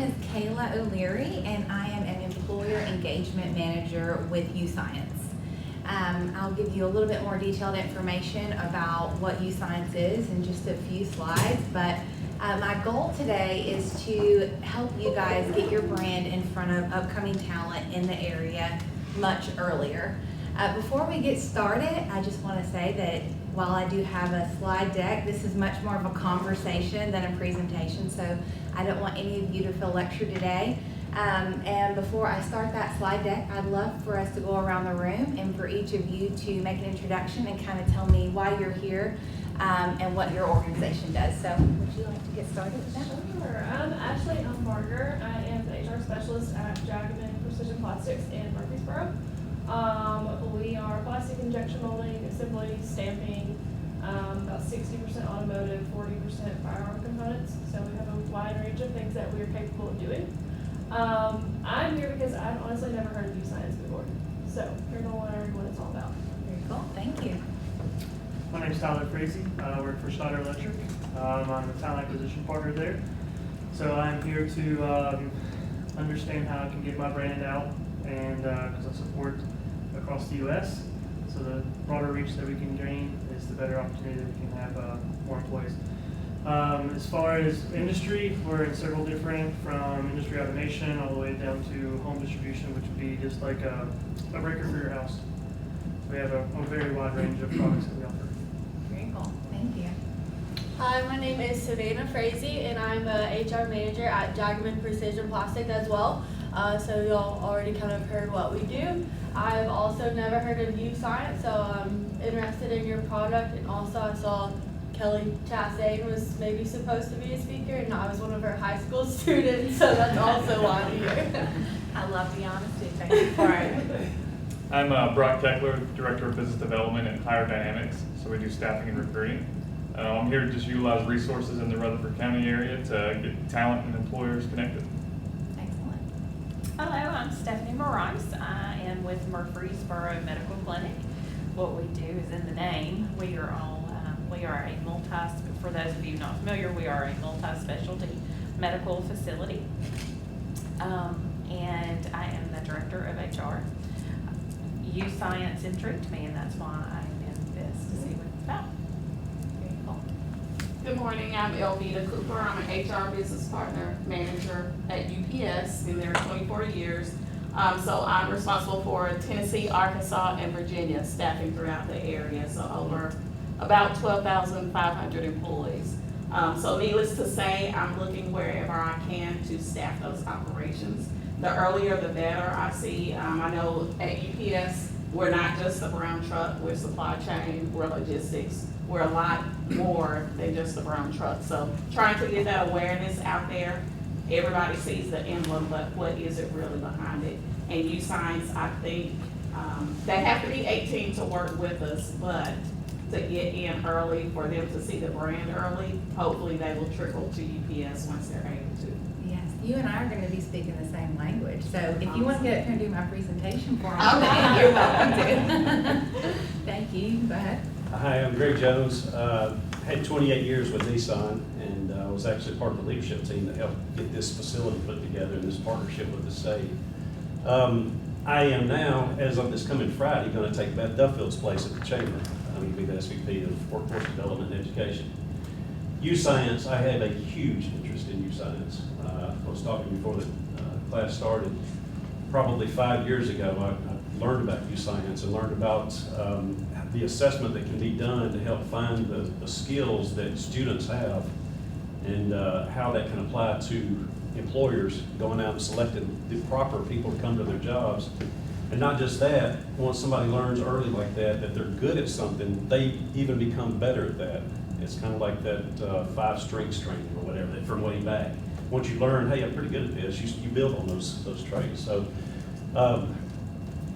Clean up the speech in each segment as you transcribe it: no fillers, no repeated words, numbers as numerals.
is Kayla O'Leary, and I am an Employer Engagement Manager with YouScience. I'll give you a little bit more detailed information about what YouScience is in just a few slides, but my goal today is to help you guys get your brand in front of upcoming talent in the area much earlier. Before we get started, I just want to say that while I do have a slide deck, this is much more of a conversation than a presentation, so I don't want any of you to feel lectured today. And before I start that slide deck, I'd love for us to go around the room and for each of you to make an introduction and kind of tell me why you're here and what your organization does. So would you like to get started with that? Sure. Ashley Barger. I am the HR specialist at Jackman Precision Plastics in Murfreesboro. We are plastic injection molding, assembly, stamping, about 60% automotive, 40% firearm components. So we have a wide range of things that we are capable of doing. I'm here because I've honestly never heard of YouScience before. So you're going to learn what it's all about. Very cool. Thank you. My name is Tyler Frazee. I work for Schneider Electric. I'm the talent acquisition partner there. So I'm here to understand how I can get my brand out, and because I support across the U.S. So the broader reach that we can gain is the better opportunity that we can have more employees. As far as industry, we're in several different, from industry automation all the way down to home distribution, which would be just like a breaker for your house. We have a very wide range of products that we offer. Very cool. Thank you. Hi, my name is Savannah Frazee, and I'm a HR manager at Jackman Precision Plastics as well. So y'all already kind of heard what we do. I've also never heard of YouScience, so I'm interested in your product, and also I saw Kelly Chastain was maybe supposed to be a speaker, and I was one of her high school students, so that's also why I'm here. I love the honesty. Thank you for it. I'm Brock Keckler, Director of Business Development at Hire Dynamics, so we do staffing and recruiting. I'm here to just utilize resources in the Rutherford County area to get talent and employers connected. Excellent. Hello, I'm Stephanie Morales. I am with Murfreesboro Medical Clinic. What we do is in the name. We are for those of you not familiar, we are a multi-specialty medical facility. And I am the Director of HR. YouScience intrigued me, and that's why I'm in this to see what it's about. Very cool. Good morning, I'm Elvita Cooper. I'm an HR business partner manager at UPS, been there 24 years. So I'm responsible for Tennessee, Arkansas, and Virginia, staffing throughout the area, so over about 12,500 employees. So needless to say, I'm looking wherever I can to staff those operations. The earlier the better. I see, I know at UPS, we're not just a brown truck, we're supply chain, we're logistics. We're a lot more than just a brown truck. So trying to get that awareness out there. Everybody sees the emblem, but what is it really behind it? And YouScience, I think, they have to be 18 to work with us, but to get in early, for them to see the brand early, hopefully they will trickle to UPS once they're able to. Yes, you and I are going to be speaking the same language. So if you want to get up here and do my presentation for me, Okay. you're welcome to. Thank you. Go ahead. Hi, I'm Greg Jones. Had 28 years with Nissan, and was actually part of the leadership team that helped get this facility put together in this partnership with the state. I am now, as of this coming Friday, going to take Beth Duffield's place at the Chamber. I'm going to be the SVP of Workforce Development and Education. YouScience, I have a huge interest in YouScience. I was talking before the class started. Probably 5 years ago, I learned about YouScience and learned about the assessment that can be done to help find the skills that students have, and how that can apply to employers going out and selecting the proper people to come to their jobs. And not just that, once somebody learns early like that they're good at something, they even become better at that. It's kind of like that 5-string string or whatever from way back. Once you learn, hey, I'm pretty good at this, you build on those traits. So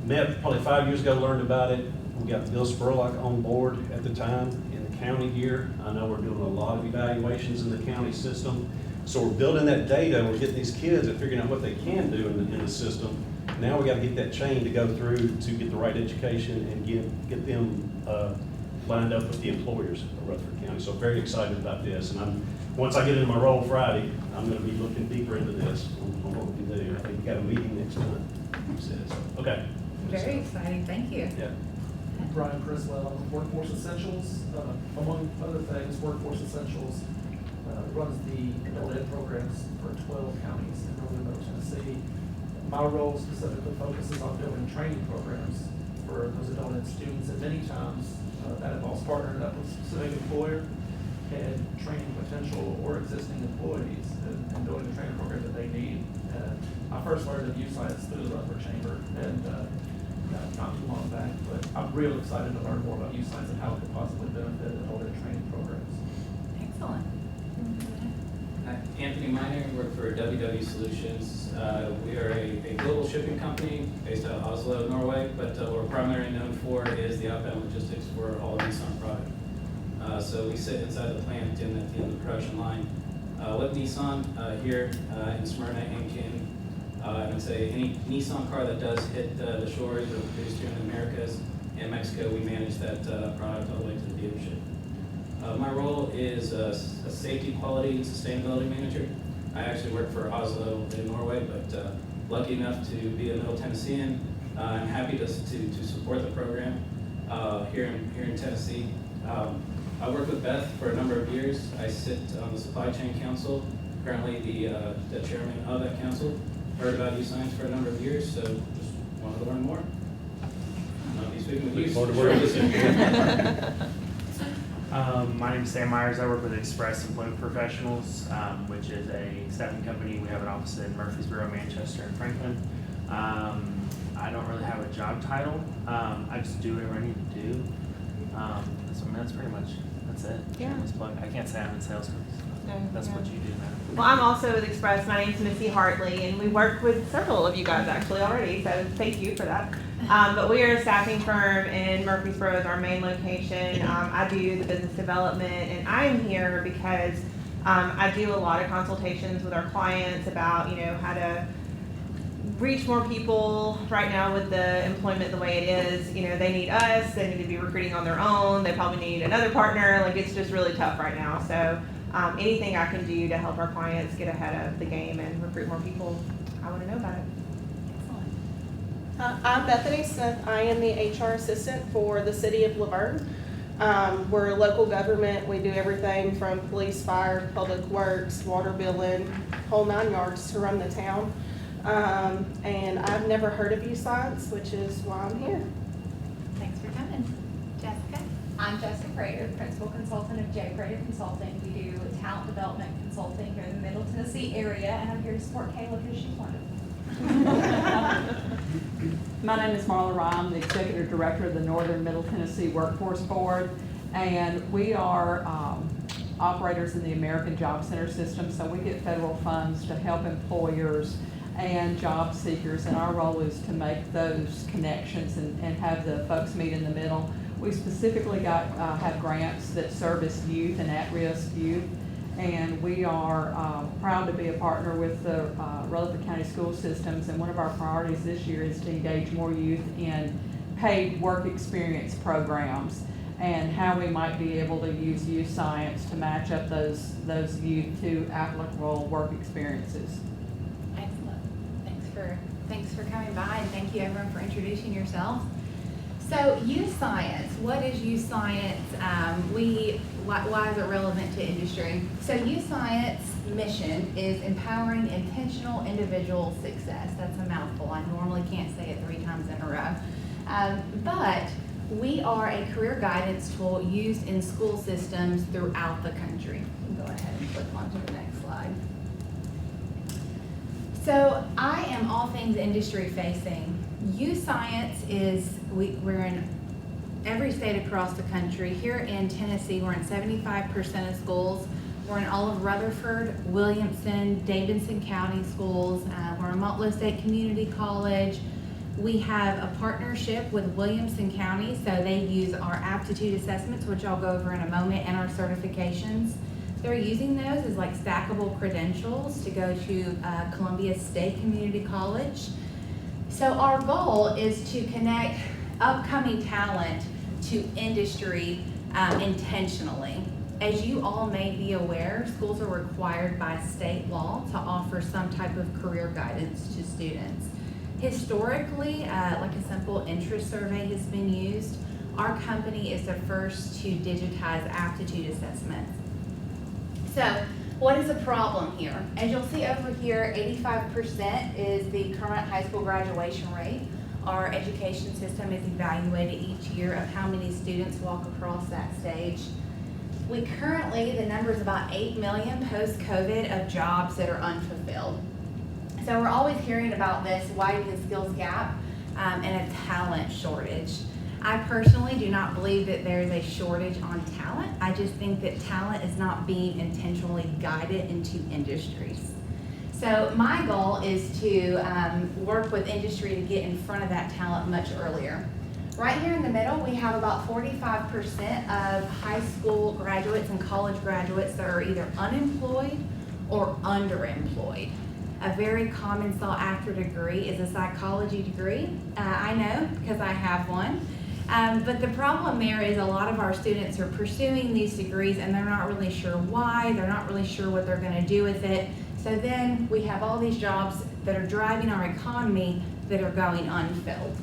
met probably 5 years ago, learned about it. We got Bill Spurlock on board at the time in the county here. I know we're doing a lot of evaluations in the county system. So we're building that data, we're getting these kids at figuring out what they can do in the system. Now we got to get that chain to go through to get the right education and get them lined up with the employers of Rutherford County. So very excited about this. And once I get into my role Friday, I'm going to be looking deeper into this on what we can do. I think we got a meeting next month, he says. Okay. Very exciting, thank you. Yeah. Brian Criswell, Workforce Essentials, among other things, Workforce Essentials runs the adult ed programs for 12 counties in northern Middle Tennessee. My role specifically focuses on building training programs for those adult ed students, and many times that involves partnering up with a specific employer and training potential or existing employees and building the training program that they need. I first learned of YouScience through the Rutherford Chamber, and not too long back, but I'm real excited to learn more about YouScience and how it could possibly benefit adult ed training programs. Excellent. Anthony Miner, work for WW Solutions. We are a global shipping company based out of Oslo, Norway, but what we're primarily known for is the outbound logistics for all Nissan product. So we sit inside the plant and at the end of the production line with Nissan here in Smyrna and Canton. I would say any Nissan car that does hit the shores or produced here in the Americas and Mexico, we manage that product all the way to the dealership. My role is a safety, quality, and sustainability manager. I actually work for Oslo in Norway, but lucky enough to be a Middle Tennessean. I'm happy to support the program here in Tennessee. I worked with Beth for a number of years. I sit on the Supply Chain Council, currently the chairman of that council. Heard about YouScience for a number of years, so just wanted to learn more. I'll be speaking with you. My name is Sam Myers. I work with Express Employment Professionals, which is a staffing company. We have an office in Murfreesboro, Manchester, and Franklin. I don't really have a job title. I just do whatever I need to do. That's pretty much, that's it. Yeah. I can't say I'm in sales because that's what you do now. Well, I'm also with Express. My name's Missy Hartley, and we work with several of you guys actually already, so thank you for that. But we are a staffing firm in Murfreesboro is our main location. I do the business development, and I'm here because I do a lot of consultations with our clients about, how to reach more people. Right now with the employment the way it is, they need us, they need to be recruiting on their own, they probably need another partner. Like, it's just really tough right now. So anything I can do to help our clients get ahead of the game and recruit more people, I want to know about it. I'm Bethany Smith. I am the HR assistant for the city of Laverne. We're a local government. We do everything from police, fire, public works, water billing, whole 9 yards to run the town. And I've never heard of YouScience, which is why I'm here. Thanks for coming. Jessica? I'm Jessica Prater, Principal Consultant of J. Prater Consulting. We do talent development consulting here in the Middle Tennessee area, and I'm here to support Kayla because she's wonderful. My name is Marla Rye. I'm the Executive Director of the Northern Middle Tennessee Workforce Board, and we are operators in the American Job Center system, so we get federal funds to help employers and job seekers, and our role is to make those connections and have the folks meet in the middle. We specifically have grants that service youth and at-risk youth, and we are proud to be a partner with the Rutherford County School Systems, and one of our priorities this year is to engage more youth in paid work experience programs and how we might be able to use YouScience to match up those youth to applicable work experiences. Excellent. Thanks for coming by, and thank you everyone for introducing yourselves. So YouScience, what is YouScience? Why is it relevant to industry? So YouScience mission is empowering intentional individual success. That's a mouthful. I normally can't say it 3 times in a row. But we are a career guidance tool used in school systems throughout the country. You can go ahead and click on to the next slide. So I am all things industry facing. YouScience is, we're in every state across the country. Here in Tennessee, we're in 75% of schools. We're in all of Rutherford, Williamson, Davidson County schools. We're in Montville State Community College. We have a partnership with Williamson County, so they use our aptitude assessments, which I'll go over in a moment, and our certifications. They're using those as like stackable credentials to go to Columbia State Community College. So our goal is to connect upcoming talent to industry intentionally. As you all may be aware, schools are required by state law to offer some type of career guidance to students. Historically, like a simple interest survey has been used. Our company is the first to digitize aptitude assessments. So, what is the problem here? As you'll see over here, 85% is the current high school graduation rate. Our education system is evaluated each year of how many students walk across that stage. We currently, the number is about 8 million post-COVID of jobs that are unfulfilled. So we're always hearing about this widening skills gap and a talent shortage. I personally do not believe that there is a shortage on talent. I just think that talent is not being intentionally guided into industries. So my goal is to work with industry to get in front of that talent much earlier. Right here in the middle, we have about 45% of high school graduates and college graduates that are either unemployed or underemployed. A very common sought after degree is a psychology degree. I know because I have one. But the problem there is a lot of our students are pursuing these degrees and they're not really sure why, they're not really sure what they're going to do with it. So then we have all these jobs that are driving our economy that are going unfilled.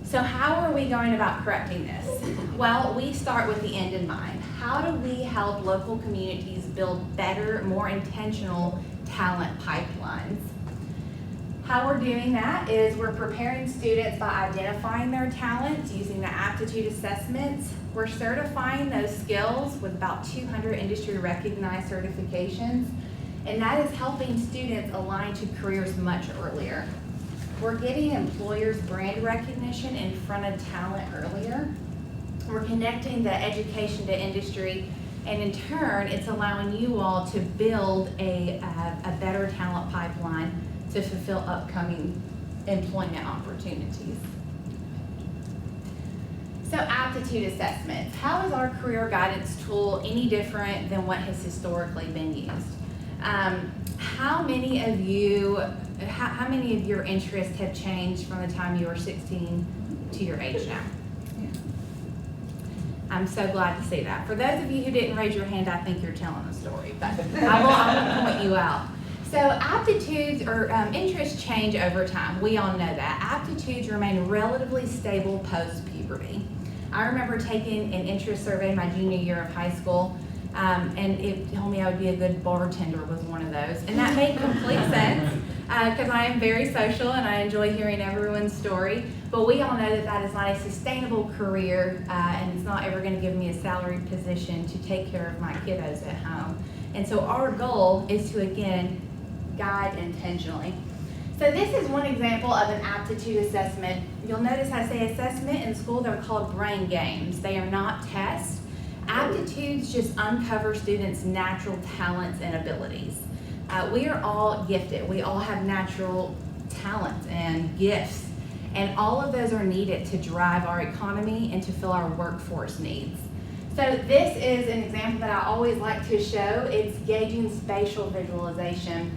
So how are we going about correcting this? Well, we start with the end in mind. How do we help local communities build better, more intentional talent pipelines? How we're doing that is we're preparing students by identifying their talents using the aptitude assessments. We're certifying those skills with about 200 industry recognized certifications, and that is helping students align to careers much earlier. We're getting employers brand recognition in front of talent earlier. We're connecting the education to industry, and in turn, it's allowing you all to build a better talent pipeline to fulfill upcoming employment opportunities. So aptitude assessments. How is our career guidance tool any different than what has historically been used? How many of your interests have changed from the time you were 16 to your age now? I'm so glad to see that. For those of you who didn't raise your hand, I think you're telling a story, but I will point you out. So aptitudes or interests change over time. We all know that. Aptitudes remain relatively stable post-puberty. I remember taking an interest survey my junior year of high school, and it told me I would be a good bartender was one of those. And that made complete sense because I am very social and I enjoy hearing everyone's story. But we all know that that is not a sustainable career and it's not ever going to give me a salaried position to take care of my kiddos at home. And so our goal is to, again, guide intentionally. So this is one example of an aptitude assessment. You'll notice I say assessment in school, they're called brain games. They are not tests. Aptitudes just uncover students' natural talents and abilities. We are all gifted. We all have natural talents and gifts, and all of those are needed to drive our economy and to fill our workforce needs. So this is an example that I always like to show. It's gauging spatial visualization.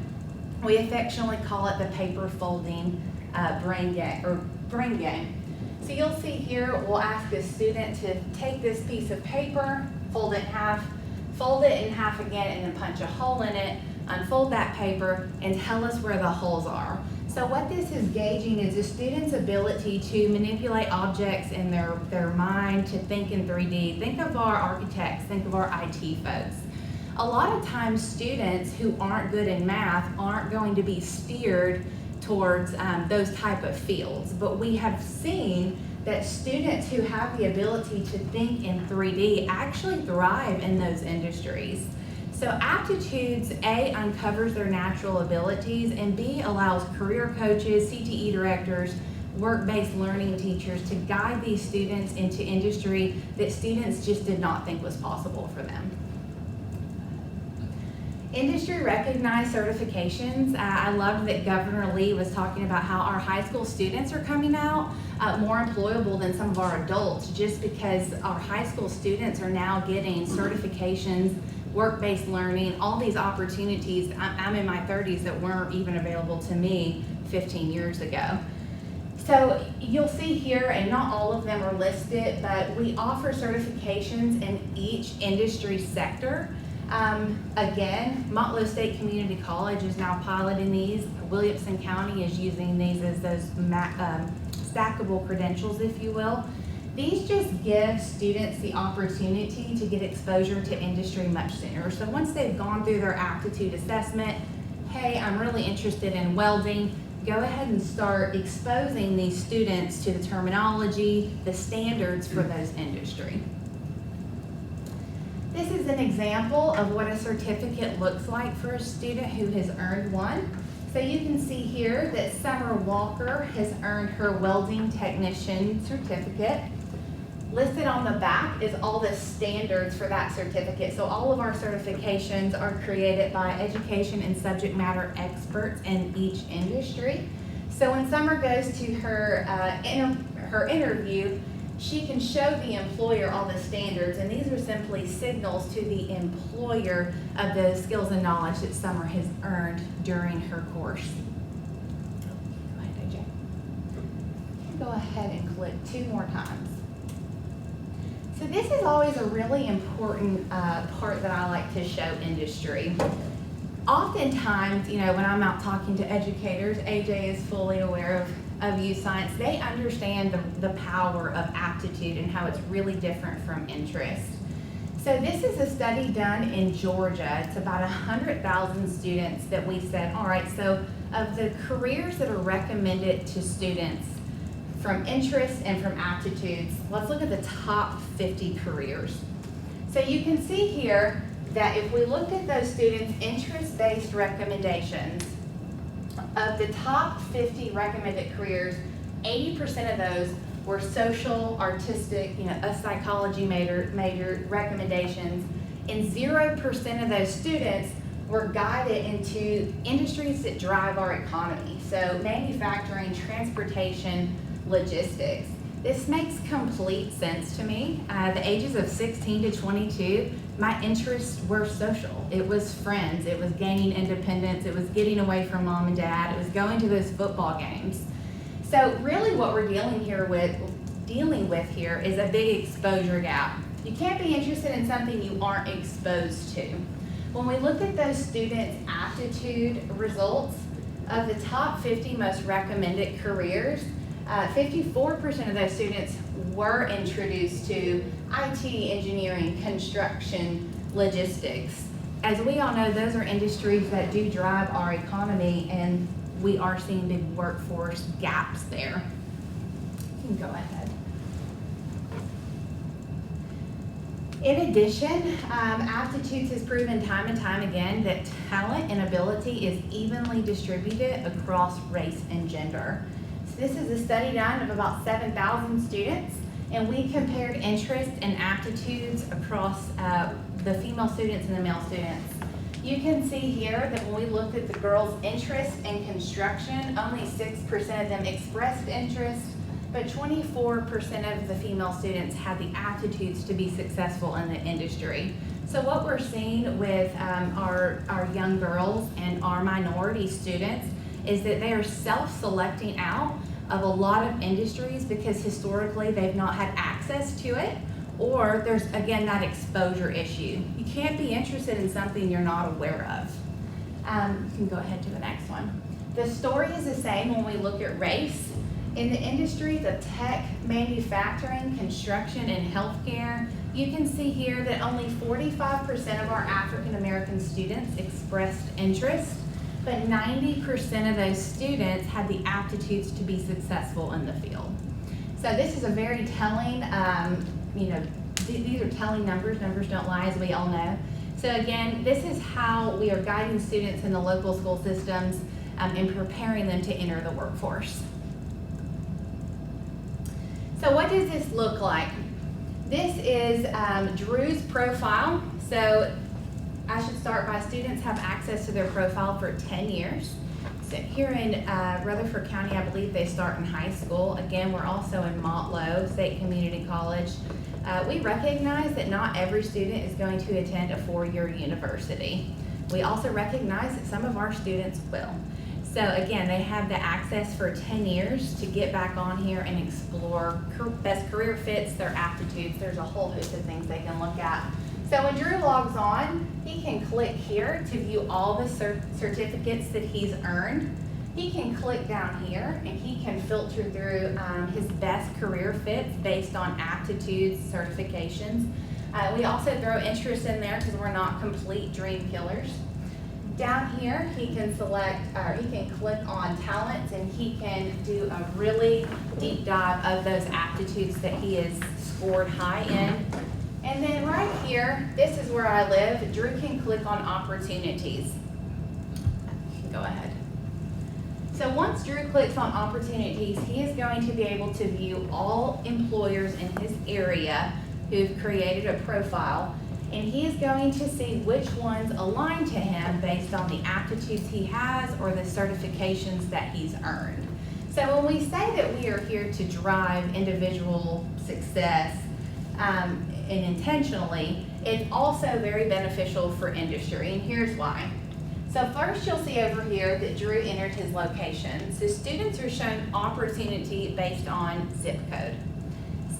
We affectionately call it the paper folding brain game. So you'll see here, we'll ask a student to take this piece of paper, fold it in half again, and then punch a hole in it, unfold that paper, and tell us where the holes are. So what this is gauging is the student's ability to manipulate objects in their mind, to think in 3D. Think of our architects, think of our IT folks. A lot of times students who aren't good in math aren't going to be steered towards those type of fields, but we have seen that students who have the ability to think in 3D actually thrive in those industries. So aptitudes, A, uncovers their natural abilities, and B, allows career coaches, CTE directors, work-based learning teachers to guide these students into industry that students just did not think was possible for them. Industry recognized certifications. I love that Governor Lee was talking about how our high school students are coming out more employable than some of our adults, just because our high school students are now getting certifications, work-based learning, all these opportunities. I'm in my 30s that weren't even available to me 15 years ago. So So you'll see here, and not all of them are listed, but we offer certifications in each industry sector. Again, Motlow State Community College is now piloting these. Williamson County is using these as those stackable credentials, if you will. These just give students the opportunity to get exposure to industry much sooner. So once they've gone through their aptitude assessment, hey, I'm really interested in welding, go ahead and start exposing these students to the terminology, the standards for those industry. This is an example of what a certificate looks like for a student who has earned one. So you can see here that Summer Walker has earned her welding technician certificate. Listed on the back is all the standards for that certificate. So all of our certifications are created by education and subject matter experts in each industry. So when Summer goes to her interview, she can show the employer all the standards, and these are simply signals to the employer of the skills and knowledge that Summer has earned during her course. Go ahead, AJ. Go ahead and click 2 more times. So this is always a really important part that I like to show industry. Oftentimes, you know, when I'm out talking to educators, AJ is fully aware of YouScience, they understand the power of aptitude and how it's really different from interest. So this is a study done in Georgia. It's about 100,000 students that we said, all right, so of the careers that are recommended to students from interests and from aptitudes, let's look at the top 50 careers. So you can see here that if we looked at those students' interest-based recommendations, of the top 50 recommended careers, 80% of those were social, artistic, you know, a psychology major recommendations, and 0% of those students were guided into industries that drive our economy. So manufacturing, transportation, logistics. This makes complete sense to me. The ages of 16 to 22, my interests were social. It was friends, it was gaining independence, it was getting away from mom and dad, it was going to those football games. So really what we're dealing with here is a big exposure gap. You can't be interested in something you aren't exposed to. When we looked at those students' aptitude results, of the top 50 most recommended careers, 54% of those students were introduced to IT, engineering, construction, logistics. As we all know, those are industries that do drive our economy, and we are seeing big workforce gaps there. You can go ahead. In addition, aptitudes has proven time and time again that talent and ability is evenly distributed across race and gender. This is a study done of about 7,000 students, and we compared interests and aptitudes across the female students and the male students. You can see here that when we looked at the girls' interest in construction, only 6% of them expressed interest, but 24% of the female students had the aptitudes to be successful in the industry. So what we're seeing with our young girls and our minority students is that they are self-selecting out of a lot of industries because historically they've not had access to it, or there's, again, that exposure issue. You can't be interested in something you're not aware of. You can go ahead to the next one. The story is the same when we look at race. In the industries of tech, manufacturing, construction, and healthcare, you can see here that only 45% of our African American students expressed interest, but 90% of those students had the aptitudes to be successful in the field. So this is a very telling, these are telling numbers. Numbers don't lie, as we all know. So again, this is how we are guiding students in the local school systems and preparing them to enter the workforce. So what does this look like? This is Drew's profile. So I should start by students have access to their profile for 10 years. So here in Rutherford County, I believe they start in high school. Again, we're also in Motlow State Community College. We recognize that not every student is going to attend a 4-year university. We also recognize that some of our students will. So again, they have the access for 10 years to get back on here and explore best career fits, their aptitudes. There's a whole host of things they can look at. So when Drew logs on, he can click here to view all the certificates that he's earned. He can click down here and he can filter through his best career fits based on aptitudes, certifications. We also throw interest in there because we're not complete dream killers. Down here, he can select, or he can click on talents and he can do a really deep dive of those aptitudes that he has scored high in. And then right here, this is where I live. Drew can click on opportunities. Go ahead. So once Drew clicks on opportunities, he is going to be able to view all employers in his area who've created a profile, and he is going to see which ones align to him based on the aptitudes he has or the certifications that he's earned. So when we say that we are here to drive individual success and intentionally, it's also very beneficial for industry, and here's why. So first you'll see over here that Drew entered his location. So students are shown opportunity based on zip code.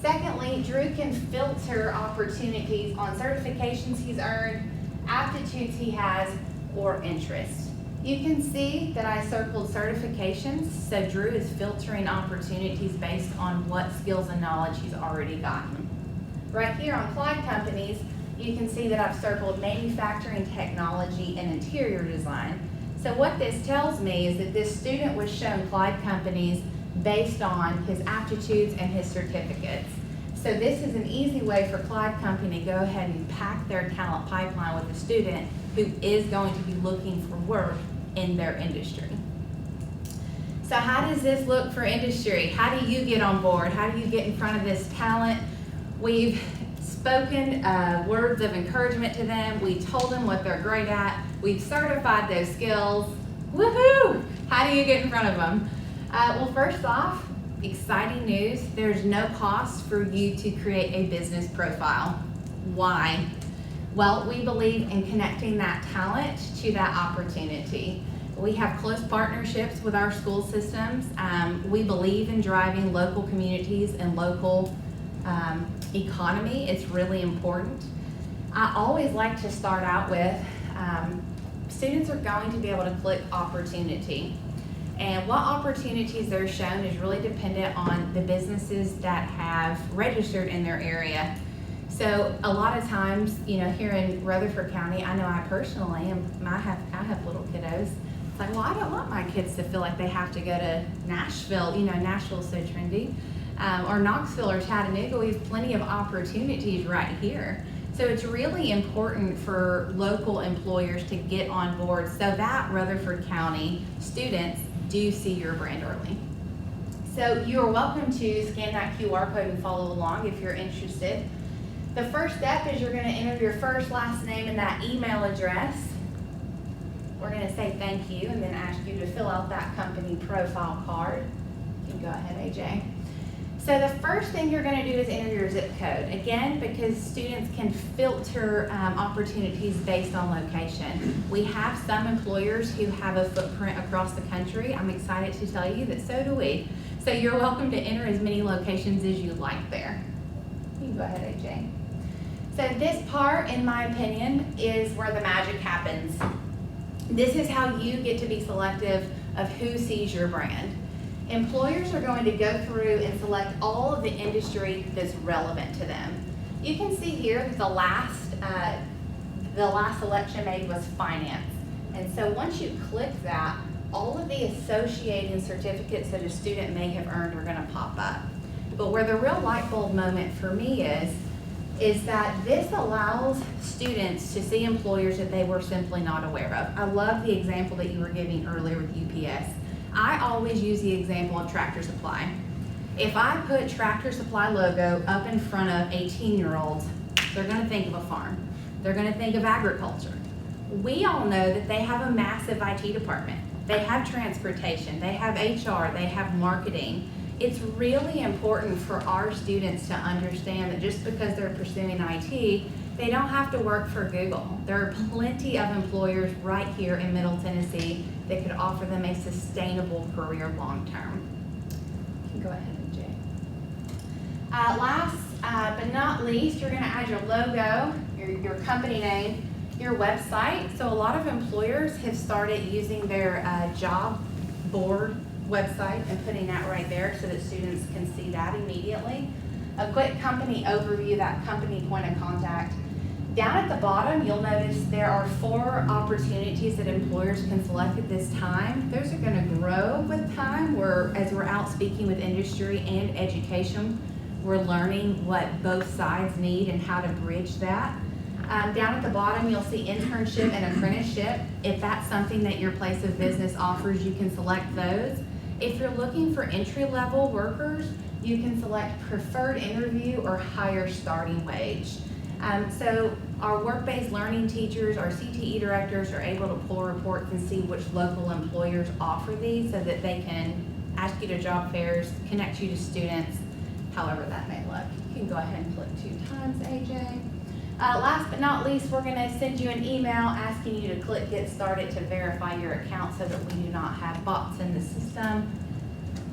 Secondly, Drew can filter opportunities on certifications he's earned, aptitudes he has, or interests. You can see that I circled certifications, so Drew is filtering opportunities based on what skills and knowledge he's already gotten. Right here on Clyde Companies, you can see that I've circled manufacturing technology and interior design. So what this tells me is that this student was shown Clyde Companies based on his aptitudes and his certificates. So this is an easy way for Clyde Company to go ahead and pack their talent pipeline with a student who is going to be looking for work in their industry. So how does this look for industry? How do you get on board? How do you get in front of this talent? We've spoken words of encouragement to them. We told them what they're great at. We've certified those skills. Woohoo! How do you get in front of them? Well, first off, exciting news. There's no cost for you to create a business profile. Why? Well, we believe in connecting that talent to that opportunity. We have close partnerships with our school systems. We believe in driving local communities and local economy. It's really important. I always like to start out with students are going to be able to click opportunity. And what opportunities they're shown is really dependent on the businesses that have registered in their area. So a lot of times, you know, here in Rutherford County, I know I personally am, I have little kiddos. It's like, well, I don't want my kids to feel like they have to go to Nashville. You know, Nashville's so trendy. Or Knoxville or Chattanooga. We have plenty of opportunities right here. So it's really important for local employers to get on board so that Rutherford County students do see your brand early. So you're welcome to scan that QR code and follow along if you're interested. The first step is you're going to enter your first, last name, and that email address. We're going to say thank you and then ask you to fill out that company profile card. You can go ahead, AJ. So the first thing you're going to do is enter your zip code. Again, because students can filter opportunities based on location. We have some employers who have a footprint across the country. I'm excited to tell you that so do we. So you're welcome to enter as many locations as you like there. You can go ahead, AJ. So this part, in my opinion, is where the magic happens. This is how you get to be selective of who sees your brand. Employers are going to go through and select all of the industry that's relevant to them. You can see here that the last selection made was finance. And so once you click that, all of the associated certificates that a student may have earned are going to pop up. But where the real light bulb moment for me is that this allows students to see employers that they were simply not aware of. I love the example that you were giving earlier with UPS. I always use the example of Tractor Supply. If I put Tractor Supply logo up in front of 18-year-olds, they're going to think of a farm. They're going to think of agriculture. We all know that they have a massive IT department. They have transportation, they have HR, they have marketing. It's really important for our students to understand that just because they're pursuing IT They don't have to work for Google. There are plenty of employers right here in Middle Tennessee that could offer them a sustainable career long-term. You can go ahead and Jay. Last but not least, you're gonna add your logo, your company name, your website. So a lot of employers have started using their job board website and putting that right there so that students can see that immediately. A quick company overview, that company point of contact. Down at the bottom, you'll notice there are 4 opportunities that employers can select at this time. Those are gonna grow with time. As we're out speaking with industry and education, we're learning what both sides need and how to bridge that. Down at the bottom, you'll see internship and apprenticeship. If that's something that your place of business offers, you can select those. If you're looking for entry-level workers, you can select preferred interview or higher starting wage. So our work-based learning teachers, our CTE directors are able to pull reports and see which local employers offer these so that they can ask you to job fairs, connect you to students, however that may look. You can go ahead and click 2 times, AJ. Last but not least, we're gonna send you an email asking you to click Get Started to verify your account so that we do not have bots in the system.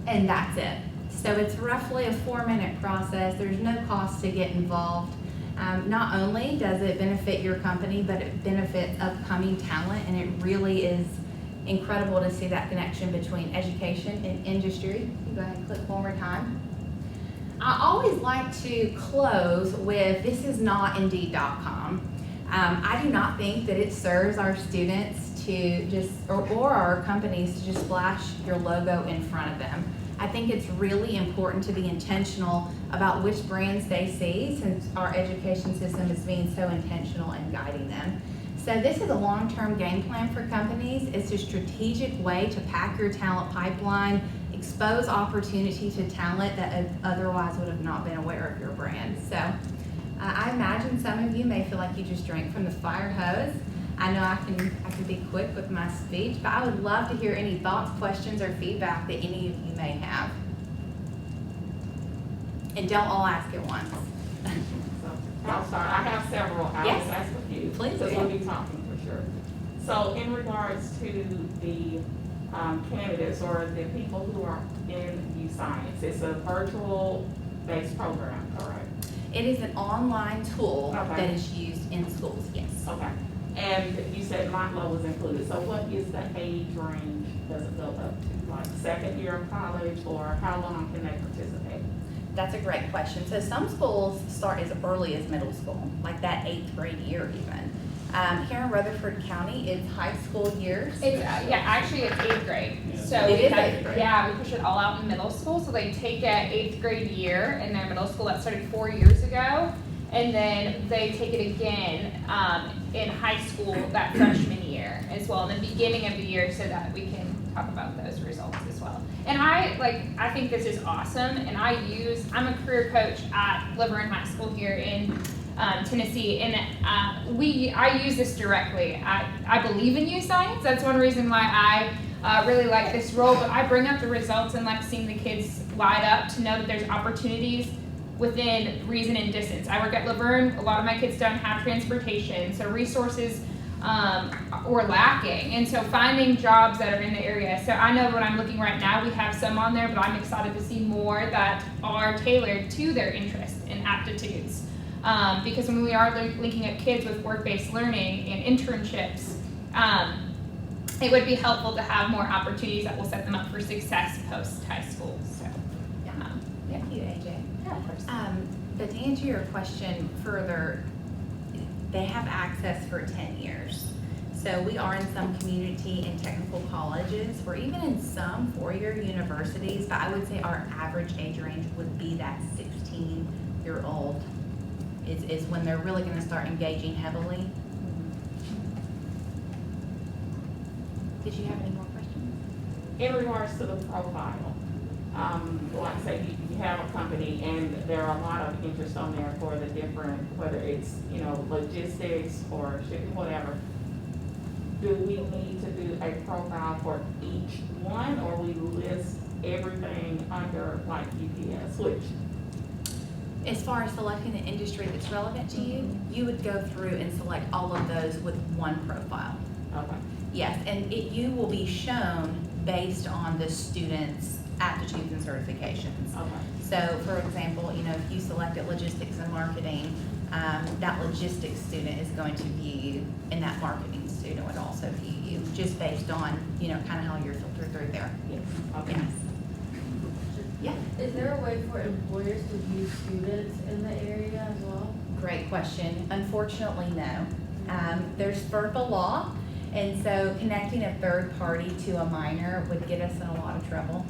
And that's it. So it's roughly a 4-minute process. There's no cost to get involved. Not only does it benefit your company, but it benefits upcoming talent, and it really is incredible to see that connection between education and industry. You can go ahead and click one more time. I always like to close with, this is not Indeed.com. I do not think that it serves our students to just, or our companies to just splash your logo in front of them. I think it's really important to be intentional about which brands they see, since our education system is being so intentional in guiding them. So this is a long-term game plan for companies. It's a strategic way to pack your talent pipeline, expose opportunity to talent that otherwise would have not been aware of your brand. So I imagine some of you may feel like you just drank from the fire hose. I know I can be quick with my speech, but I would love to hear any thoughts, questions, or feedback that any of you may have. And don't all ask at once. I'll start. I have several. I'll Yes. just ask a few. Please Because do. we'll be talking for sure. So in regards to the candidates or the people who are in YouScience, it's a virtual-based program, correct? It is an online tool Okay. that is used in schools, yes. Okay. And you said Motlow was included. So what is the age range? Does it go up to like second year of college, or how long can they participate? That's a great question. So some schools start as early as middle school, like that 8th grade year even. Here in Rutherford County, it's high school years. It's, actually it's 8th grade. So It we is have, 8th grade. yeah, we push it all out in middle school. So they take an 8th grade year in their middle school. That started 4 years ago. And then they take it again in high school that freshman year as well, in the beginning of the year, so that we can talk about those results as well. And I think this is awesome, and I'm a career coach at Laverne High School here in Tennessee, and I use this directly. I believe in YouScience. That's one reason why I really like this role, but I bring up the results and like seeing the kids light up to know that there's opportunities within reason and distance. I work at Laverne. A lot of my kids don't have transportation, so resources were lacking. And so finding jobs that are in the area. So I know when I'm looking right now, we have some on there, but I'm excited to see more that are tailored to their interests and aptitudes. Because when we are linking up kids with work-based learning and internships, it would be helpful to have more opportunities that will set them up for success post-high school. So, Thank you, AJ. yeah, of course. But to answer your question further, they have access for 10 years. So we are in some community and technical colleges. We're even in some four-year universities, but I would say our average age range would be that 16-year-old is when they're really gonna start engaging heavily. Did you have any more questions? In regards to the profile, like say you have a company and there are a lot of interest on there for the different, whether it's, logistics or shipping, whatever. Do we need to do a profile for each one, or we list everything under like UPS, which As far as selecting the industry that's relevant to you, you would go through and select all of those with one profile. Okay. Yes, and you will be shown based on the student's aptitudes and certifications. Okay. So, for example, if you selected logistics and marketing, that logistics student is going to view you, and that marketing student would also view you, just based on, kind of how you're filtered through there. Yes. Okay. Yes. Yeah. Is there a way for employers to view students in the area as well? Great question. Unfortunately, no. There's FERPA law, and so connecting a third party to a minor would get us in a lot of trouble.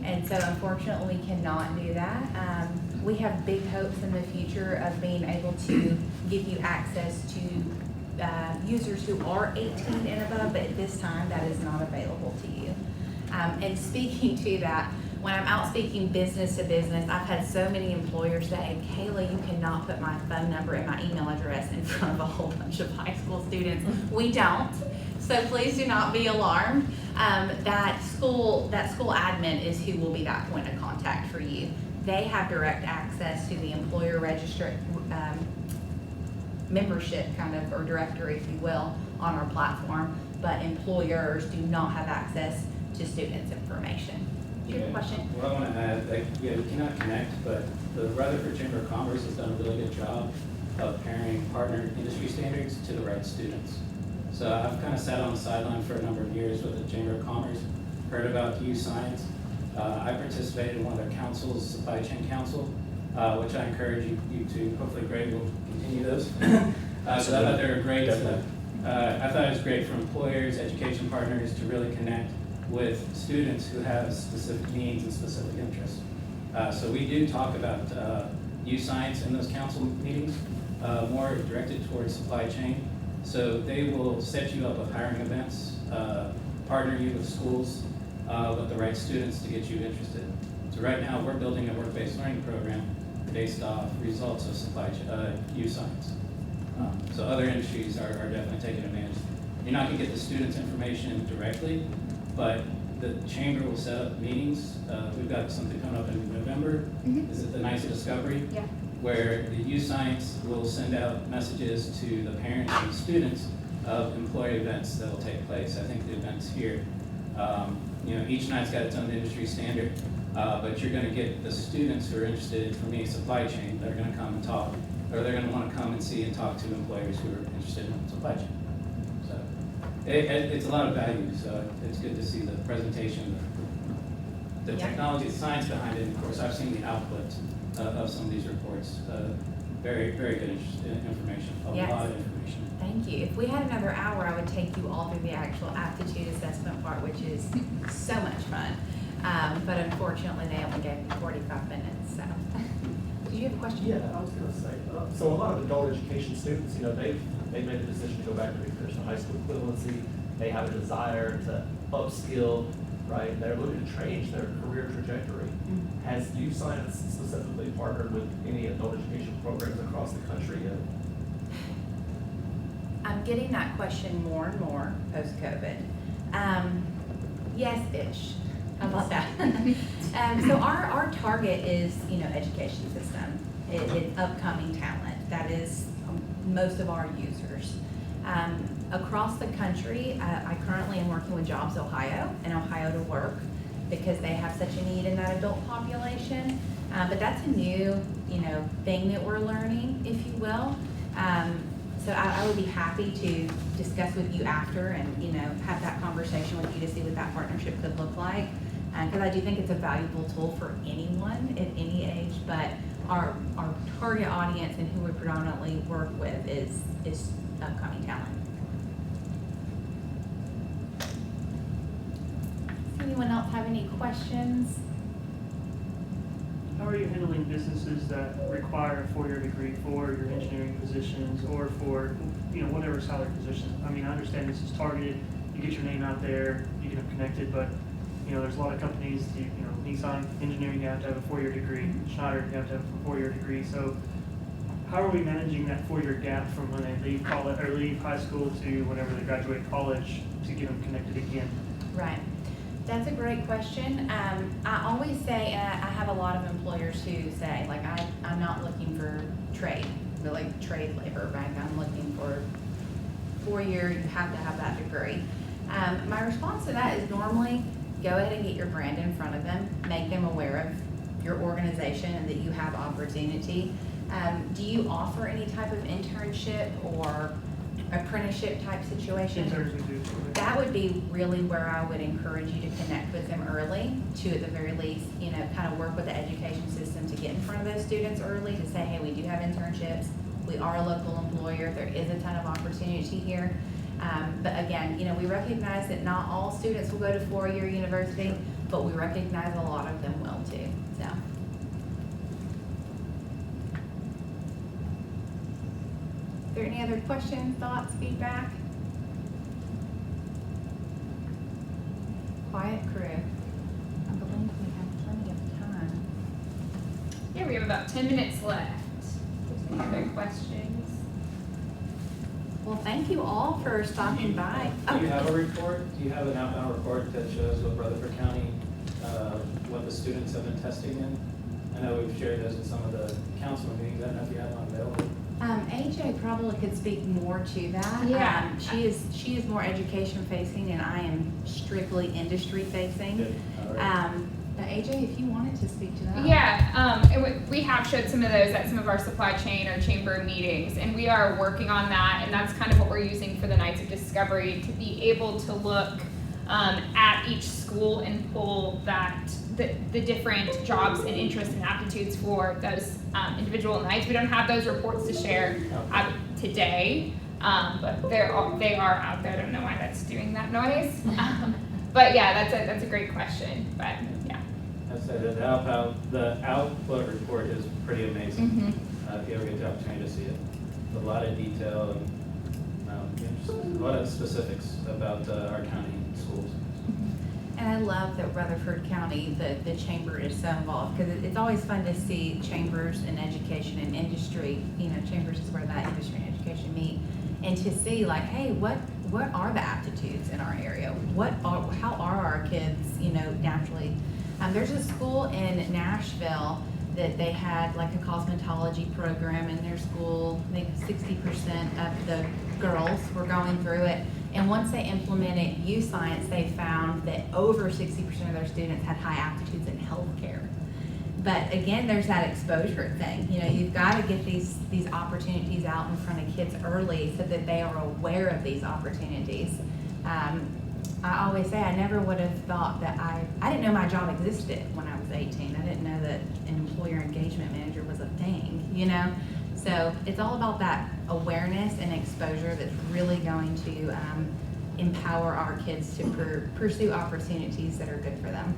And so unfortunately, we cannot do that. We have big hopes in the future of being able to give you access to users who are 18 and above, but at this time, that is not available to you. And speaking to that, when I'm out speaking business to business, I've had so many employers say, Kayla, you cannot put my phone number and my email address in front of a whole bunch of high school students. We don't, so please do not be alarmed. That school admin is who will be that point of contact for you. They have direct access to the employer register membership or directory, if you will, on our platform, but employers do not have access to students' information. Good question. What I want to add, we cannot connect, but the Rutherford Chamber of Commerce has done a really good job of pairing partner industry standards to the right students. So I've kind of sat on the sideline for a number of years with the Chamber of Commerce, heard about YouScience. I participated in one of their councils, Supply Chain Council, which I encourage you to, hopefully Greg will continue those. So I thought they were great. I thought it was great for employers, education partners to really connect with students who have specific needs and specific interests. So we do talk about YouScience in those council meetings, more directed towards supply chain. So they will set you up with hiring events, partner you with schools, with the right students to get you interested. So right now we're building a work-based learning program based off results of YouScience. So other industries are definitely taking advantage. You're not gonna get the students' information directly, but the chamber will set up meetings. We've got something coming up in November. Mm-hmm. Is it the Nights of Discovery? Yeah. Where the YouScience will send out messages to the parents and students of employee events that will take place. I think the events here, each night's got its own industry standard, but you're gonna get the students who are interested, for me, supply chain, that are gonna come and talk, or they're gonna wanna come and see and talk to employers who are interested in supply chain. So it's a lot of value, so it's good to see the presentation, the technology, the science behind it. Of course, I've seen the output of some of these reports. Very, very good information, a lot of information. Thank you. If we had another hour, I would take you all through the actual aptitude assessment part, which is so much fun. But unfortunately, they only gave me 45 minutes, so. Did you have a question? Yeah, I was gonna say, so a lot of adult education students, they've made the decision to go back to finish the high school equivalency. They have a desire to upskill, right? They're looking to change their career trajectory. Mm-hmm. Has YouScience specifically partnered with any adult education programs across the country yet? I'm getting that question more and more post-COVID. Yes-ish. How about that? So our target is, education system. It's upcoming talent. That is most of our users. Across the country, I currently am working with Jobs Ohio and Ohio to Work because they have such a need in that adult population. But that's a new, thing that we're learning, if you will. So I would be happy to discuss with you after and, have that conversation with you to see what that partnership could look like. Because I do think it's a valuable tool for anyone at any age, but our target audience and who we predominantly work with is upcoming talent. Does anyone else have any questions? How are you handling businesses that require a 4-year degree for your engineering positions or for, whatever salary position? I mean, I understand this is targeted, you get your name out there, you get them connected, but, there's a lot of companies, Nissan Engineering, you have to have a 4-year degree, Schneider, you have to have a 4-year degree. So how are we managing that 4-year gap from when they leave college or leave high school to whenever they graduate college to get them connected again? Right. That's a great question. I always say, and I have a lot of employers who say, like, I'm not looking for trade, but like trade labor, right? I'm looking for 4-year, you have to have that degree. My response to that is normally go ahead and get your brand in front of them, make them aware of your organization and that you have opportunity. Do you offer any type of internship or apprenticeship type situation? That would be really where I would encourage you to connect with them early, to at the very least, you know, kind of work with the education system to get in front of those students early, to say, hey, we do have internships, we are a local employer, there is a ton of opportunity here. But again, you know, we recognize that not all students will go to 4-year university, but we recognize a lot of them will too, so. Are there any other questions, thoughts, feedback? Quiet crew. I believe we have plenty of time. Yeah, we have about 10 minutes left. If there's any other questions? Well, thank you all for stopping by. Do you have a report? Do you have an outbound report that shows what Rutherford County, what the students have been testing in? I know we've shared those in some of the council meetings. I don't know if you have one available. AJ probably could speak more to that. Yeah. She is more education facing and I am strictly industry facing. Good. All right. But AJ, if you wanted to speak to that. Yeah, we have showed some of those at some of our supply chain or chamber meetings, and we are working on that, and that's kind of what we're using for the Nights of Discovery, to be able to look at each school and pull the different jobs and interests and aptitudes for those individual nights. We don't have those reports to share today, but they are out there. I don't know why that's doing that noise. But yeah, that's a great question. But yeah. I said that the output report is pretty amazing. Mm-hmm. If you ever get the opportunity to see it, a lot of detail and a lot of specifics about our county schools. And I love that Rutherford County, the chamber is so involved, because it's always fun to see chambers and education and industry, you know, chambers is where that industry and education meet, and to see like, hey, what are the aptitudes in our area? How are our kids, you know, naturally? There's a school in Nashville that they had like a cosmetology program in their school. I think 60% of the girls were going through it. And once they implemented YouScience, they found that over 60% of their students had high aptitudes in healthcare. But again, there's that exposure thing. You know, you've got to get these opportunities out in front of kids early so that they are aware of these opportunities. I always say I never would have thought that I didn't know my job existed when I was 18. I didn't know that an employer engagement manager was a thing, you know? So it's all about that awareness and exposure that's really going to empower our kids to pursue opportunities that are good for them.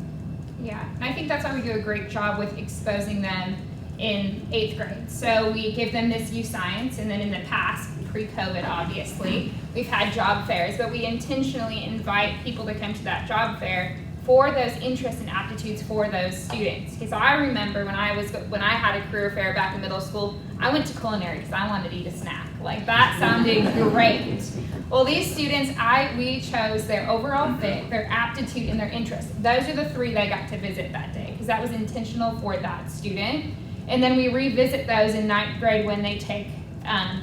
Yeah, and I think that's why we do a great job with exposing them in 8th grade. So we give them this YouScience, and then in the past, pre-COVID obviously, we've had job fairs, but we intentionally invite people to come to that job fair for those interests and aptitudes for those students. Because I remember when I had a career fair back in middle school, I went to culinary because I wanted to eat a snack. Like that sounded great. Well, these students, we chose their overall fit, their aptitude, and their interest. Those are the 3 they got to visit that day because that was intentional for that student. And then we revisit those in 9th grade when they take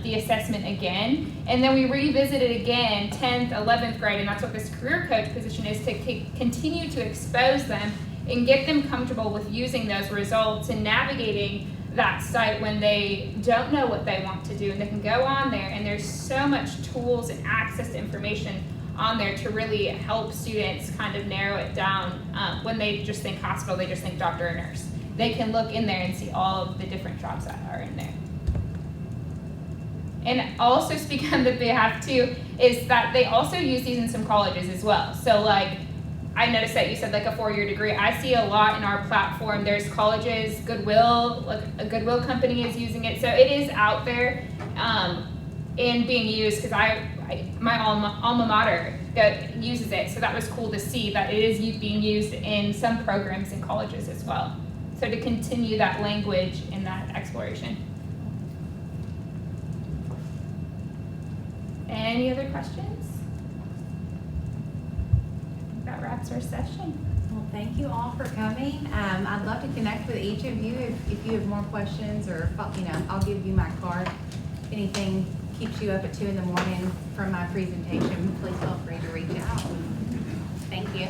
the assessment again. And then we revisit it again 10th, 11th grade, and that's what this career coach position is, to continue to expose them and get them comfortable with using those results and navigating that site when they don't know what they want to do. And they can go on there, and there's so much tools and access to information on there to really help students kind of narrow it down. When they just think hospital, they just think doctor or nurse. They can look in there and see all of the different jobs that are in there. And also speak on the behalf too, is that they also use these in some colleges as well. So like, I noticed that you said like a 4-year degree. I see a lot in our platform. There's colleges, Goodwill, like a Goodwill company is using it. So it is out there and being used, because my alma mater uses it. So that was cool to see that it is being used in some programs in colleges as well. So to continue that language and that exploration. Any other questions? That wraps that's our session. Well, thank you all for coming. I'd love to connect with each of you if you have more questions or, I'll give you my card. If anything keeps you up at 2 in the morning from my presentation, please feel free to reach out. Thank you.